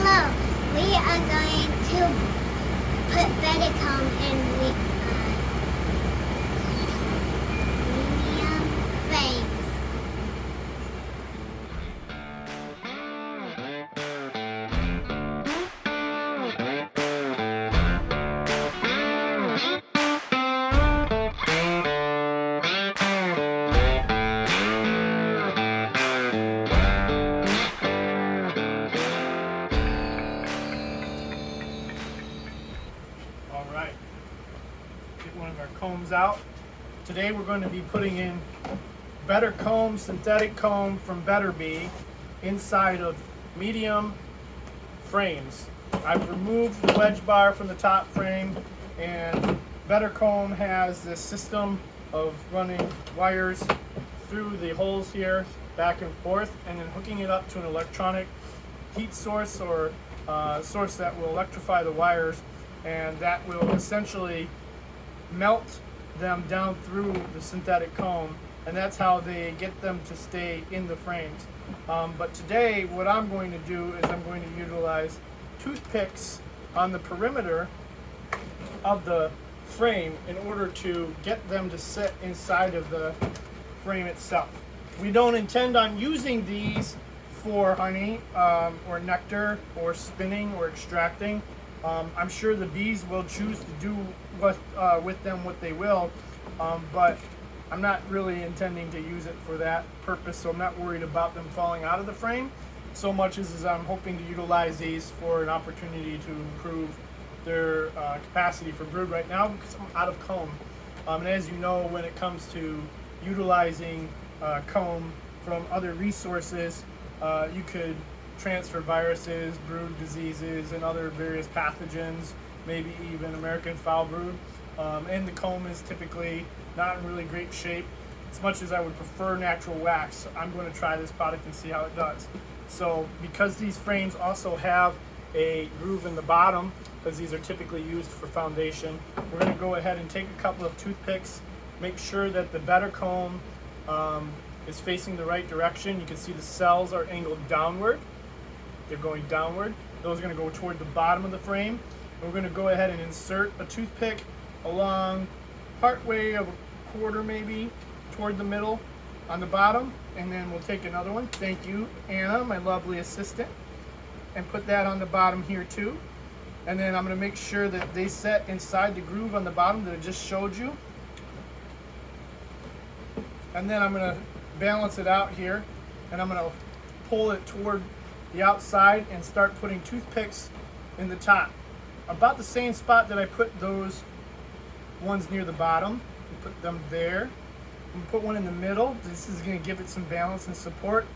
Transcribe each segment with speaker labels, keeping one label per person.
Speaker 1: Hello, we are going to put BetterComb in medium frames.
Speaker 2: All right, get one of our combs out. Today we're going to be putting in BetterComb synthetic comb from BetterBee inside of medium frames. I've removed the wedge bar from the top frame, and BetterComb has this system of running wires through the holes here back and forth, and then hooking it up to an electronic heat source or source that will electrify the wires, and that will essentially melt them down through the synthetic comb, and that's how they get them to stay in the frames. But today what I'm going to do is I'm going to utilize toothpicks on the perimeter of the frame in order to get them to sit inside of the frame itself. We don't intend on using these for honey or nectar or spinning or extracting. I'm sure the bees will choose to do with them what they will, but I'm not really intending to use it for that purpose, so I'm not worried about them falling out of the frame so much as I'm hoping to utilize these for an opportunity to improve their capacity for brood right now because I'm out of comb. And as you know, when it comes to utilizing comb from other resources, you could transfer viruses, brood diseases, and other various pathogens, maybe even American foul brood. And the comb is typically not in really great shape. As much as I would prefer natural wax, I'm going to try this product and see how it does. So because these frames also have a groove in the bottom, because these are typically used for foundation, we're going to go ahead and take a couple of toothpicks, make sure that the BetterComb is facing the right direction. You can see the cells are angled downward. They're going downward. Those are going to go toward the bottom of the frame. And we're going to go ahead and insert a toothpick along partway of a quarter maybe toward the middle on the bottom, and then we'll take another one. Thank you, Anna, my lovely assistant, and put that on the bottom here too. And then I'm going to make sure that they set inside the groove on the bottom that I just showed you. And then I'm going to balance it out here, and I'm going to pull it toward the outside and start putting toothpicks in the top. About the same spot that I put those ones near the bottom. Put them there. And put one in the middle. This is going to give it some balance and support,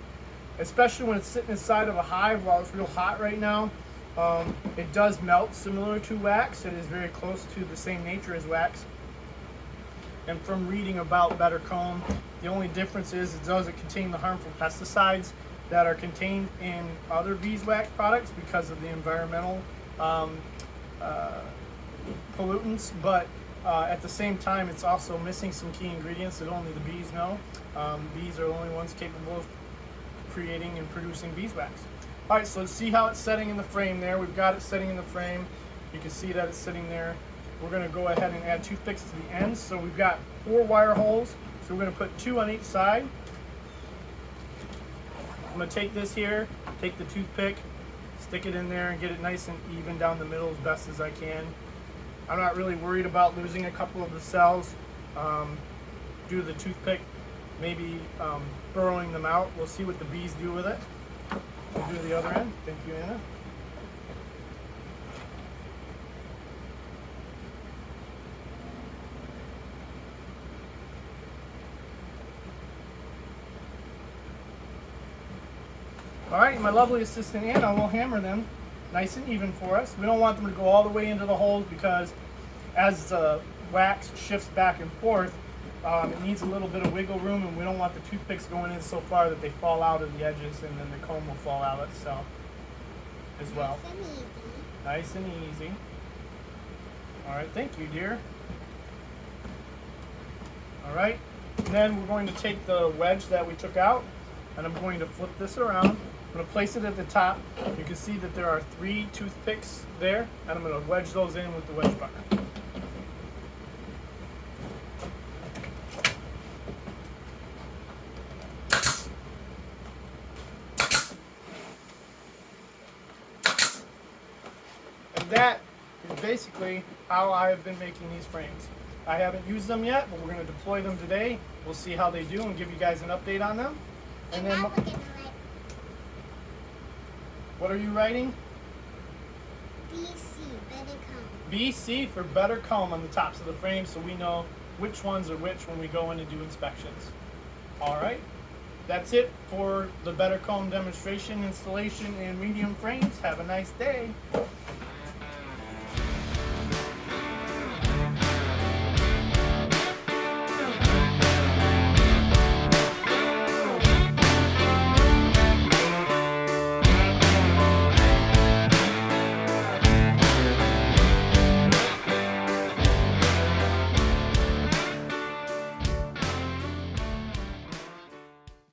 Speaker 2: especially when it's sitting inside of a hive while it's real hot right now. It does melt similar to wax. It is very close to the same nature as wax. And from reading about BetterComb, the only difference is it doesn't contain the harmful pesticides that are contained in other beeswax products because of the environmental pollutants, but at the same time it's also missing some key ingredients that only the bees know. Bees are the only ones capable of creating and producing beeswax. Alright, so let's see how it's setting in the frame there. We've got it setting in the frame. You can see that it's sitting there. We're going to go ahead and add toothpicks to the ends. So we've got 4 wire holes, so we're going to put 2 on each side. I'm going to take this here, take the toothpick, stick it in there and get it nice and even down the middle as best as I can. I'm not really worried about losing a couple of the cells due to the toothpick, maybe burrowing them out. We'll see what the bees do with it. We'll do the other end. Thank you, Anna. Alright, my lovely assistant Anna will hammer them nice and even for us. We don't want them to go all the way into the holes because as the wax shifts back and forth, it needs a little bit of wiggle room, and we don't want the toothpicks going in so far that they fall out of the edges and then the comb will fall out itself as well.
Speaker 1: Nice and easy.
Speaker 2: Nice and easy. Alright, thank you, dear. Alright, and then we're going to take the wedge that we took out, and I'm going to flip this around I'm going to place it at the top. You can see that there are 3 toothpicks there, and I'm going to wedge those in with the wedge bar. And that is basically how I have been making these frames. I haven't used them yet, but we're going to deploy them today. We'll see how they do and give you guys an update on them.
Speaker 1: And
Speaker 2: then,
Speaker 1: now we're gonna write
Speaker 2: what are you writing?
Speaker 1: BC, BetterComb.
Speaker 2: BC for BetterComb on the tops of the frame, so we know which ones are which when we go in and do inspections. All right, that's it for the BetterComb demonstration, installation, and medium frames. Have a nice day.